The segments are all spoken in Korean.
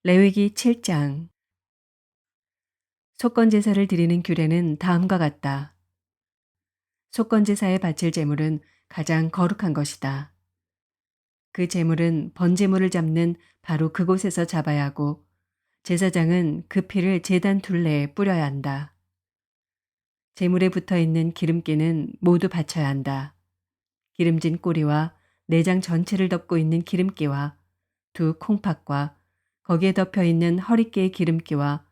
레위기 7장. 속건 제사를 드리는 규례는 다음과 같다. 속건 제사에 바칠 제물은 가장 거룩한 것이다. 그 제물은 번제물을 잡는 바로 그곳에서 잡아야 하고 제사장은 그 피를 제단 둘레에 뿌려야 한다. 제물에 붙어 있는 기름기는 모두 바쳐야 한다. 기름진 꼬리와 내장 전체를 덮고 있는 기름기와 두 콩팥과 거기에 덮여 있는 허리깨의 기름기와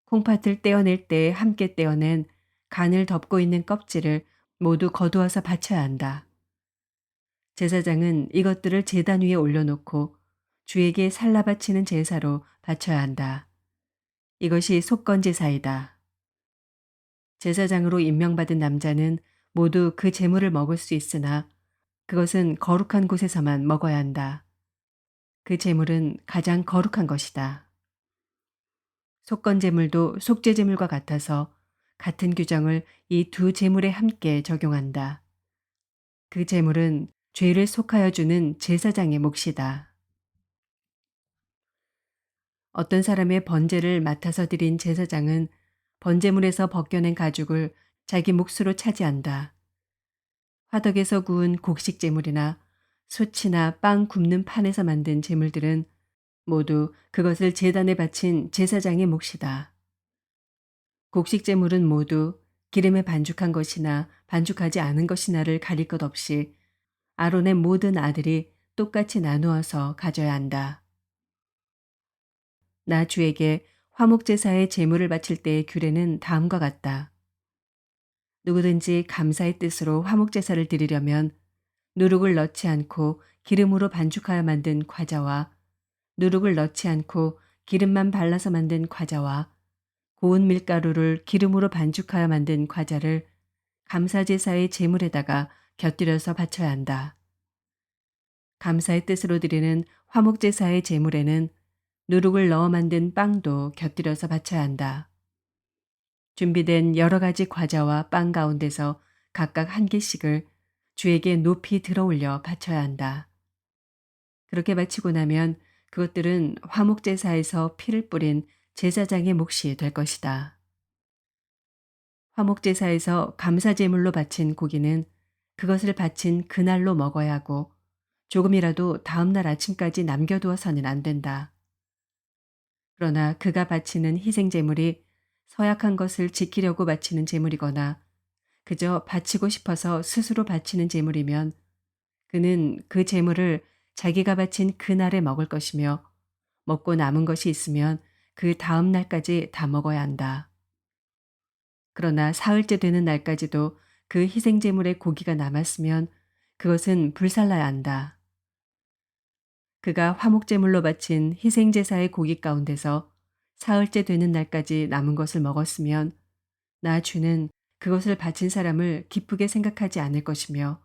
콩팥을 떼어낼 때 함께 떼어낸 간을 덮고 있는 껍질을 모두 거두어서 바쳐야 한다. 제사장은 이것들을 제단 위에 올려놓고 주에게 살라 바치는 제사로 바쳐야 한다. 이것이 속건 제사이다. 제사장으로 임명받은 남자는 모두 그 제물을 먹을 수 있으나 그것은 거룩한 곳에서만 먹어야 한다. 그 제물은 가장 거룩한 것이다. 속건 제물도 속죄 제물과 같아서 같은 규정을 이 두 제물에 함께 적용한다. 그 제물은 죄를 속하여 주는 제사장의 몫이다. 어떤 사람의 번제를 맡아서 드린 제사장은 번제물에서 벗겨낸 가죽을 자기 몫으로 차지한다. 화덕에서 구운 곡식 제물이나 솥이나 빵 굽는 판에서 만든 제물들은 모두 그것을 제단에 바친 제사장의 몫이다. 곡식 제물은 모두 기름에 반죽한 것이나 반죽하지 않은 것이나를 가릴 것 없이 아론의 모든 아들이 똑같이 나누어서 가져야 한다. 나 주에게 화목제사의 제물을 바칠 때의 규례는 다음과 같다. 누구든지 감사의 뜻으로 화목제사를 드리려면 누룩을 넣지 않고 기름으로 반죽하여 만든 과자와 누룩을 넣지 않고 기름만 발라서 만든 과자와 고운 밀가루를 기름으로 반죽하여 만든 과자를 감사제사의 제물에다가 곁들여서 바쳐야 한다. 감사의 뜻으로 드리는 화목제사의 제물에는 누룩을 넣어 만든 빵도 곁들여서 바쳐야 한다. 준비된 여러 가지 과자와 빵 가운데서 각각 한 개씩을 주에게 높이 들어올려 바쳐야 한다. 그렇게 바치고 나면 그것들은 화목제사에서 피를 뿌린 제사장의 몫이 될 것이다. 화목제사에서 감사제물로 바친 고기는 그것을 바친 그날로 먹어야 하고 조금이라도 다음날 아침까지 남겨두어서는 안 된다. 그러나 그가 바치는 희생제물이 서약한 것을 지키려고 바치는 제물이거나 그저 바치고 싶어서 스스로 바치는 제물이면 그는 그 제물을 자기가 바친 그날에 먹을 것이며 먹고 남은 것이 있으면 그 다음 날까지 다 먹어야 한다. 그러나 사흘째 되는 날까지도 그 희생제물의 고기가 남았으면 그것은 불살라야 한다. 그가 화목제물로 바친 희생제사의 고기 가운데서 사흘째 되는 날까지 남은 것을 먹었으면 나 주는 그것을 바친 사람을 기쁘게 생각하지 않을 것이며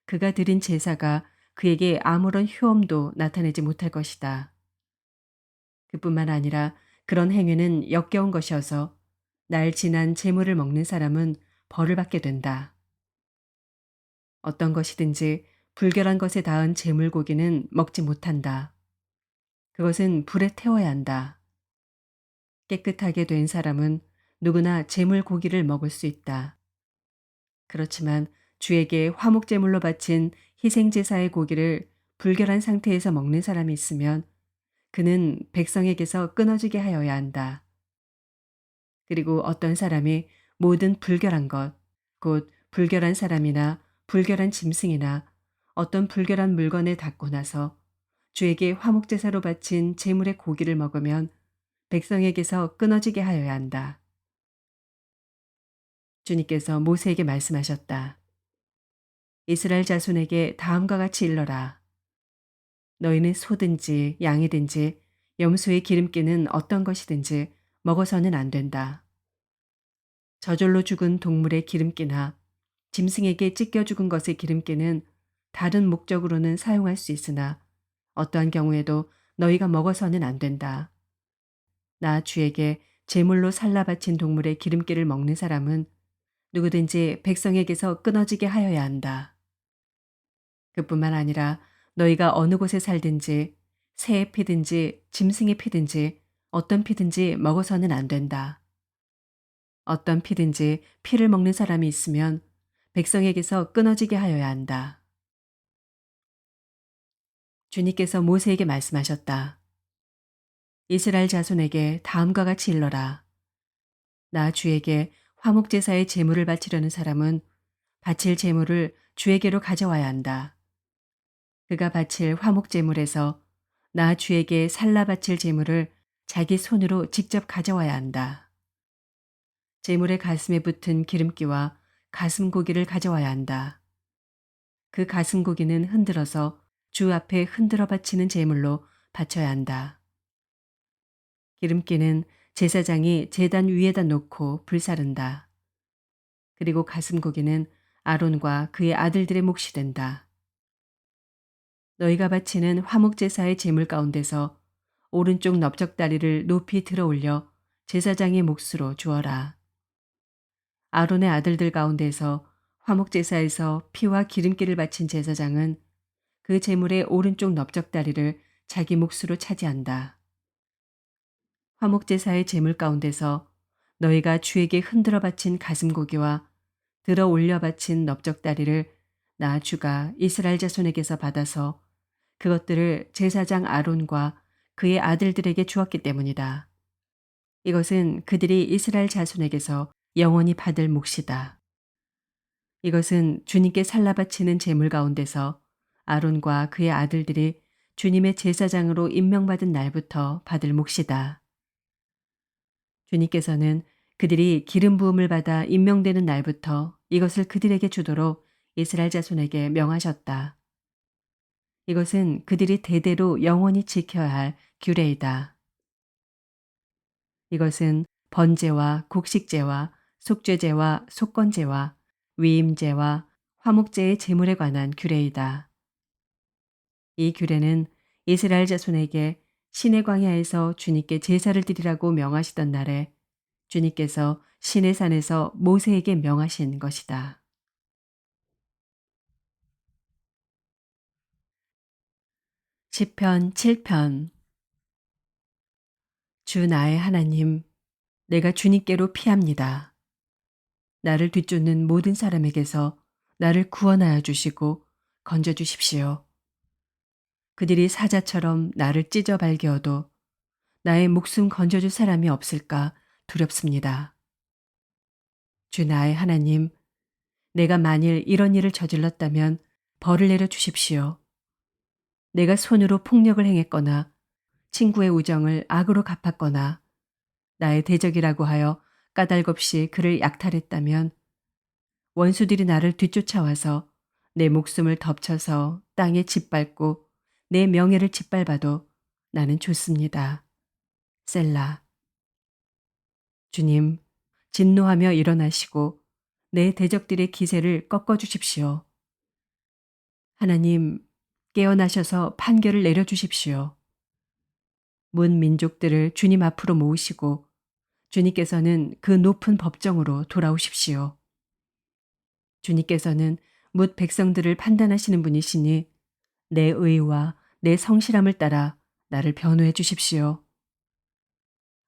그가 드린 제사가 그에게 아무런 효험도 나타내지 못할 것이다. 그뿐만 아니라 그런 행위는 역겨운 것이어서 날 지난 제물을 먹는 사람은 벌을 받게 된다. 어떤 것이든지 불결한 것에 닿은 제물고기는 먹지 못한다. 그것은 불에 태워야 한다. 깨끗하게 된 사람은 누구나 제물고기를 먹을 수 있다. 그렇지만 주에게 화목제물로 바친 희생제사의 고기를 불결한 상태에서 먹는 사람이 있으면 그는 백성에게서 끊어지게 하여야 한다. 그리고 어떤 사람이 모든 불결한 것, 곧 불결한 사람이나 불결한 짐승이나 어떤 불결한 물건에 닿고 나서 주에게 화목제사로 바친 제물의 고기를 먹으면 백성에게서 끊어지게 하여야 한다. 주님께서 모세에게 말씀하셨다. 이스라엘 자손에게 다음과 같이 일러라. 너희는 소든지 양이든지 염소의 기름기는 어떤 것이든지 먹어서는 안 된다. 저절로 죽은 동물의 기름기나 짐승에게 찢겨 죽은 것의 기름기는 다른 목적으로는 사용할 수 있으나 어떠한 경우에도 너희가 먹어서는 안 된다. 나 주에게 제물로 살라 바친 동물의 기름기를 먹는 사람은 누구든지 백성에게서 끊어지게 하여야 한다. 그뿐만 아니라 너희가 어느 곳에 살든지 새의 피든지 짐승의 피든지 어떤 피든지 먹어서는 안 된다. 어떤 피든지 피를 먹는 사람이 있으면 백성에게서 끊어지게 하여야 한다. 주님께서 모세에게 말씀하셨다. 이스라엘 자손에게 다음과 같이 일러라. 나 주에게 화목제사의 제물을 바치려는 사람은 바칠 제물을 주에게로 가져와야 한다. 그가 바칠 화목제물에서 나 주에게 살라 바칠 제물을 자기 손으로 직접 가져와야 한다. 제물의 가슴에 붙은 기름기와 가슴 고기를 가져와야 한다. 그 가슴 고기는 흔들어서 주 앞에 흔들어 바치는 제물로 바쳐야 한다. 기름기는 제사장이 제단 위에다 놓고 불사른다. 그리고 가슴 고기는 아론과 그의 아들들의 몫이 된다. 너희가 바치는 화목제사의 제물 가운데서 오른쪽 넓적다리를 높이 들어 올려 제사장의 몫으로 주어라. 아론의 아들들 가운데서 화목제사에서 피와 기름기를 바친 제사장은 그 제물의 오른쪽 넓적다리를 자기 몫으로 차지한다. 화목제사의 제물 가운데서 너희가 주에게 흔들어 바친 가슴고기와 들어 올려 바친 넓적다리를 나 주가 이스라엘 자손에게서 받아서 그것들을 제사장 아론과 그의 아들들에게 주었기 때문이다. 이것은 그들이 이스라엘 자손에게서 영원히 받을 몫이다. 이것은 주님께 살라 바치는 제물 가운데서 아론과 그의 아들들이 주님의 제사장으로 임명받은 날부터 받을 몫이다. 주님께서는 그들이 기름 부음을 받아 임명되는 날부터 이것을 그들에게 주도록 이스라엘 자손에게 명하셨다. 이것은 그들이 대대로 영원히 지켜야 할 규례이다. 이것은 번제와 곡식제와 속죄제와 속건제와 위임제와 화목제의 제물에 관한 규례이다. 이 규례는 이스라엘 자손에게 시내 광야에서 주님께 제사를 드리라고 명하시던 날에 주님께서 시내 산에서 모세에게 명하신 것이다. 시편 7편. 주 나의 하나님, 내가 주님께로 피합니다. 나를 뒤쫓는 모든 사람에게서 나를 구원하여 주시고 건져 주십시오. 그들이 사자처럼 나를 찢어 발개어도 나의 목숨 건져줄 사람이 없을까 두렵습니다. 주 나의 하나님, 내가 만일 이런 일을 저질렀다면 벌을 내려 주십시오. 내가 손으로 폭력을 행했거나 친구의 우정을 악으로 갚았거나 나의 대적이라고 하여 까닭없이 그를 약탈했다면 원수들이 나를 뒤쫓아와서 내 목숨을 덮쳐서 땅에 짓밟고 내 명예를 짓밟아도 나는 좋습니다. 셀라. 주님, 진노하며 일어나시고 내 대적들의 기세를 꺾어 주십시오. 하나님, 깨어나셔서 판결을 내려 주십시오. 문 민족들을 주님 앞으로 모으시고 주님께서는 그 높은 법정으로 돌아오십시오. 주님께서는 뭇 백성들을 판단하시는 분이시니 내 의와 내 성실함을 따라 나를 변호해 주십시오.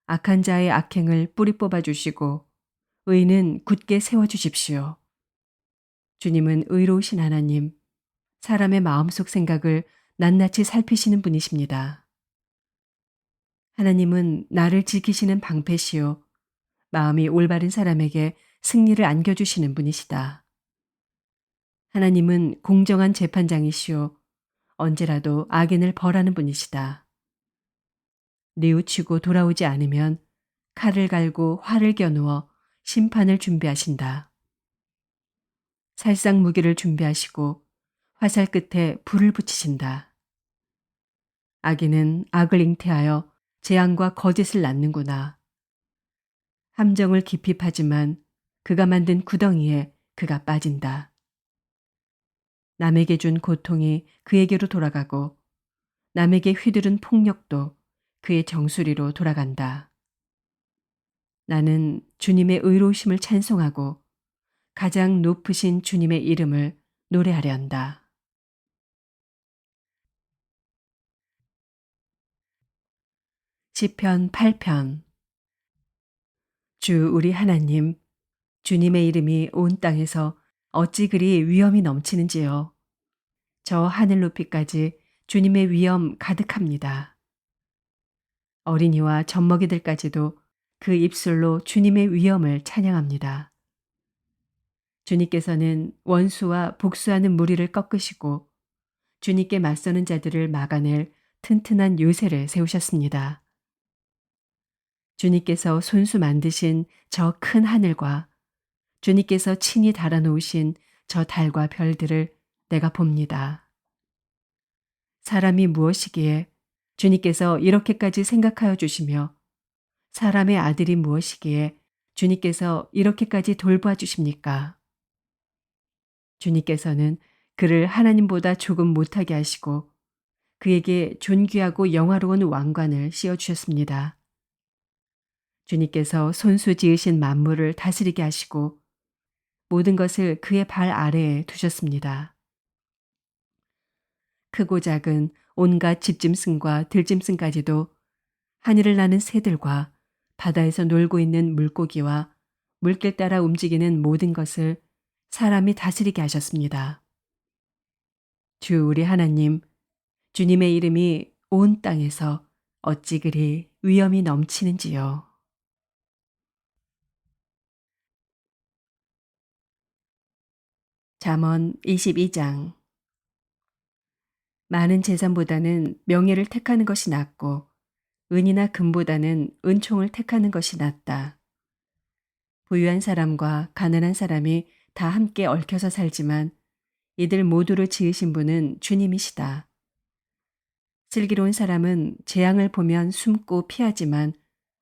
악한 자의 악행을 뿌리 뽑아 주시고 의는 굳게 세워 주십시오. 주님은 의로우신 하나님, 사람의 마음속 생각을 낱낱이 살피시는 분이십니다. 하나님은 나를 지키시는 방패시요 마음이 올바른 사람에게 승리를 안겨주시는 분이시다. 하나님은 공정한 재판장이시요 언제라도 악인을 벌하는 분이시다. 뉘우치고 돌아오지 않으면 칼을 갈고 활을 겨누어 심판을 준비하신다. 살상 무기를 준비하시고 화살 끝에 불을 붙이신다. 악인은 악을 잉태하여 재앙과 거짓을 낳는구나. 함정을 깊이 파지만 그가 만든 구덩이에 그가 빠진다. 남에게 준 고통이 그에게로 돌아가고 남에게 휘두른 폭력도 그의 정수리로 돌아간다. 나는 주님의 의로우심을 찬송하고 가장 높으신 주님의 이름을 노래하려 한다. 시편 8편. 주 우리 하나님, 주님의 이름이 온 땅에서 어찌 그리 위엄이 넘치는지요. 저 하늘 높이까지 주님의 위엄 가득합니다. 어린이와 젖먹이들까지도 그 입술로 주님의 위엄을 찬양합니다. 주님께서는 원수와 복수하는 무리를 꺾으시고 주님께 맞서는 자들을 막아낼 튼튼한 요새를 세우셨습니다. 주님께서 손수 만드신 저 큰 하늘과 주님께서 친히 달아놓으신 저 달과 별들을 내가 봅니다. 사람이 무엇이기에 주님께서 이렇게까지 생각하여 주시며 사람의 아들이 무엇이기에 주님께서 이렇게까지 돌보아 주십니까? 주님께서는 그를 하나님보다 조금 못하게 하시고 그에게 존귀하고 영화로운 왕관을 씌워주셨습니다. 주님께서 손수 지으신 만물을 다스리게 하시고 모든 것을 그의 발 아래에 두셨습니다. 크고 작은 온갖 집짐승과 들짐승까지도 하늘을 나는 새들과 바다에서 놀고 있는 물고기와 물길 따라 움직이는 모든 것을 사람이 다스리게 하셨습니다. 주 우리 하나님, 주님의 이름이 온 땅에서 어찌 그리 위엄이 넘치는지요. 잠언 22장. 많은 재산보다는 명예를 택하는 것이 낫고 은이나 금보다는 은총을 택하는 것이 낫다. 부유한 사람과 가난한 사람이 다 함께 얽혀서 살지만 이들 모두를 지으신 분은 주님이시다. 슬기로운 사람은 재앙을 보면 숨고 피하지만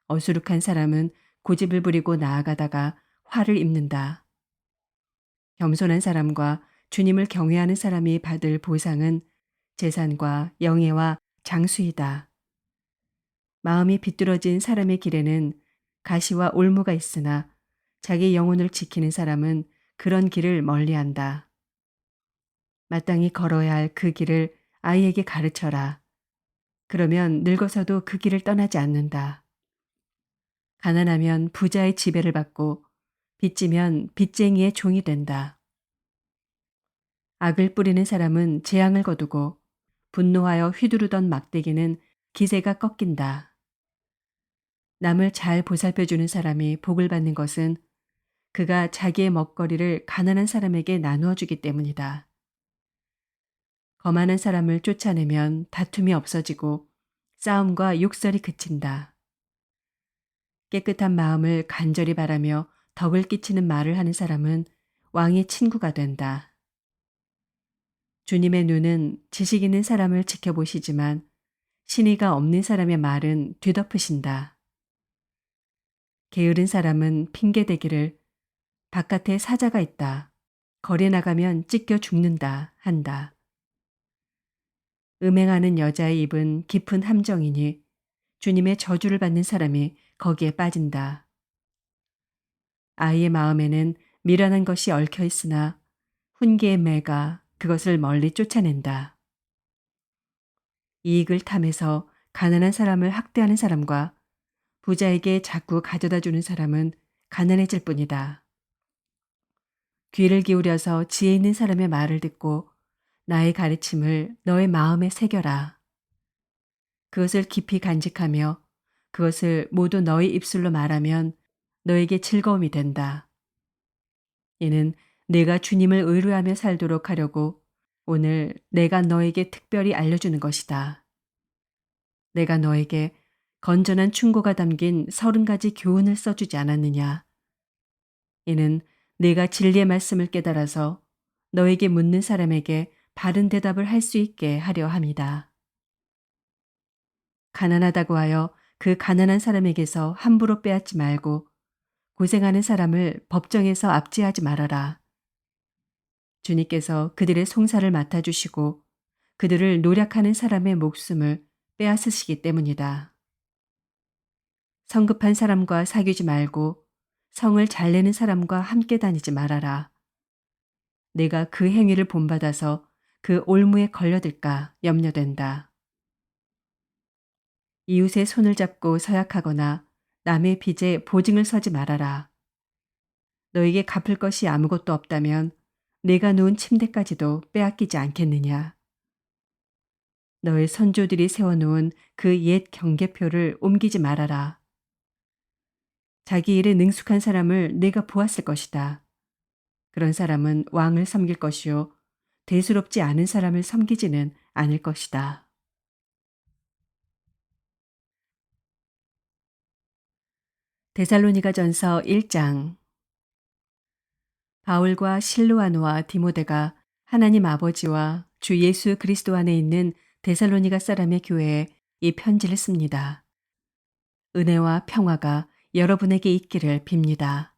어수룩한 사람은 고집을 부리고 나아가다가 화를 입는다. 겸손한 사람과 주님을 경외하는 사람이 받을 보상은 재산과 영예와 장수이다. 마음이 비뚤어진 사람의 길에는 가시와 올무가 있으나 자기 영혼을 지키는 사람은 그런 길을 멀리한다. 마땅히 걸어야 할 그 길을 아이에게 가르쳐라. 그러면 늙어서도 그 길을 떠나지 않는다. 가난하면 부자의 지배를 받고 빚지면 빚쟁이의 종이 된다. 악을 뿌리는 사람은 재앙을 거두고 분노하여 휘두르던 막대기는 기세가 꺾인다. 남을 잘 보살펴주는 사람이 복을 받는 것은 그가 자기의 먹거리를 가난한 사람에게 나누어 주기 때문이다. 거만한 사람을 쫓아내면 다툼이 없어지고 싸움과 욕설이 그친다. 깨끗한 마음을 간절히 바라며 덕을 끼치는 말을 하는 사람은 왕의 친구가 된다. 주님의 눈은 지식 있는 사람을 지켜보시지만 신의가 없는 사람의 말은 뒤덮으신다. 게으른 사람은 핑계대기를 바깥에 사자가 있다. 거리에 나가면 찢겨 죽는다 한다. 음행하는 여자의 입은 깊은 함정이니 주님의 저주를 받는 사람이 거기에 빠진다. 아이의 마음에는 미련한 것이 얽혀 있으나 훈계의 매가 그것을 멀리 쫓아낸다. 이익을 탐해서 가난한 사람을 학대하는 사람과 부자에게 자꾸 가져다 주는 사람은 가난해질 뿐이다. 귀를 기울여서 지혜 있는 사람의 말을 듣고 나의 가르침을 너의 마음에 새겨라. 그것을 깊이 간직하며 그것을 모두 너의 입술로 말하면 너에게 즐거움이 된다. 이는 내가 주님을 의뢰하며 살도록 하려고 오늘 내가 너에게 특별히 알려주는 것이다. 내가 너에게 건전한 충고가 담긴 30가지 교훈을 써주지 않았느냐. 이는 내가 진리의 말씀을 깨달아서 너에게 묻는 사람에게 바른 대답을 할 수 있게 하려 함이다. 가난하다고 하여 그 가난한 사람에게서 함부로 빼앗지 말고 고생하는 사람을 법정에서 압제하지 말아라. 주님께서 그들의 송사를 맡아주시고 그들을 노력하는 사람의 목숨을 빼앗으시기 때문이다. 성급한 사람과 사귀지 말고 성을 잘 내는 사람과 함께 다니지 말아라. 내가 그 행위를 본받아서 그 올무에 걸려들까 염려된다. 이웃의 손을 잡고 서약하거나 남의 빚에 보증을 서지 말아라. 너에게 갚을 것이 아무것도 없다면 내가 누운 침대까지도 빼앗기지 않겠느냐. 너의 선조들이 세워놓은 그 옛 경계표를 옮기지 말아라. 자기 일에 능숙한 사람을 내가 보았을 것이다. 그런 사람은 왕을 섬길 것이요 대수롭지 않은 사람을 섬기지는 않을 것이다. 데살로니가전서 1장. 바울과 실루아노와 디모데가 하나님 아버지와 주 예수 그리스도 안에 있는 데살로니가 사람의 교회에 이 편지를 씁니다. 은혜와 평화가 여러분에게 있기를 빕니다.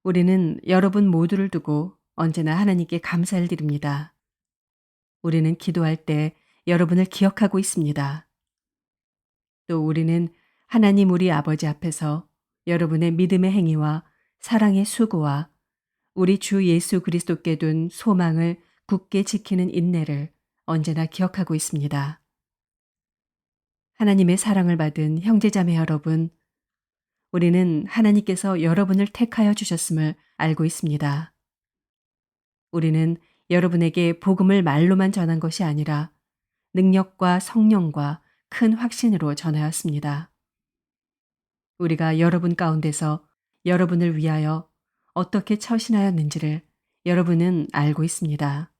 우리는 여러분 모두를 두고 언제나 하나님께 감사를 드립니다. 우리는 기도할 때 여러분을 기억하고 있습니다. 또 우리는 하나님 우리 아버지 앞에서 여러분의 믿음의 행위와 사랑의 수고와 우리 주 예수 그리스도께 둔 소망을 굳게 지키는 인내를 언제나 기억하고 있습니다. 하나님의 사랑을 받은 형제자매 여러분, 우리는 하나님께서 여러분을 택하여 주셨음을 알고 있습니다. 우리는 여러분에게 복음을 말로만 전한 것이 아니라 능력과 성령과 큰 확신으로 전하였습니다. 우리가 여러분 가운데서 여러분을 위하여 어떻게 처신하였는지를 여러분은 알고 있습니다.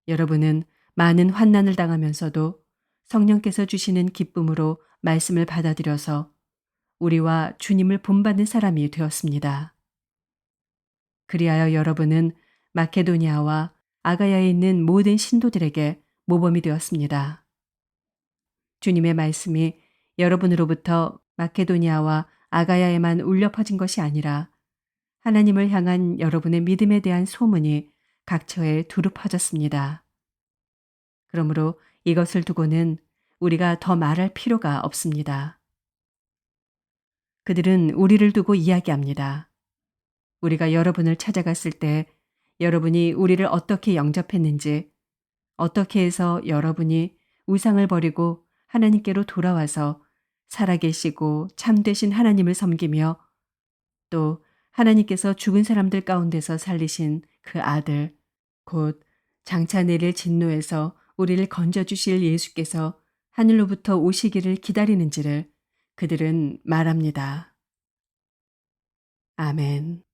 여러분은 많은 환난을 당하면서도 성령께서 주시는 기쁨으로 말씀을 받아들여서 우리와 주님을 본받는 사람이 되었습니다. 그리하여 여러분은 마케도니아와 아가야에 있는 모든 신도들에게 모범이 되었습니다. 주님의 말씀이 여러분으로부터 마케도니아와 아가야에만 울려 퍼진 것이 아니라 하나님을 향한 여러분의 믿음에 대한 소문이 각처에 두루 퍼졌습니다. 그러므로 이것을 두고는 우리가 더 말할 필요가 없습니다. 그들은 우리를 두고 이야기합니다. 우리가 여러분을 찾아갔을 때 여러분이 우리를 어떻게 영접했는지, 어떻게 해서 여러분이 우상을 버리고 하나님께로 돌아와서 살아계시고 참되신 하나님을 섬기며 또 하나님께서 죽은 사람들 가운데서 살리신 그 아들, 곧 장차 내릴 진노에서 우리를 건져주실 예수께서 하늘로부터 오시기를 기다리는지를 그들은 말합니다. 아멘.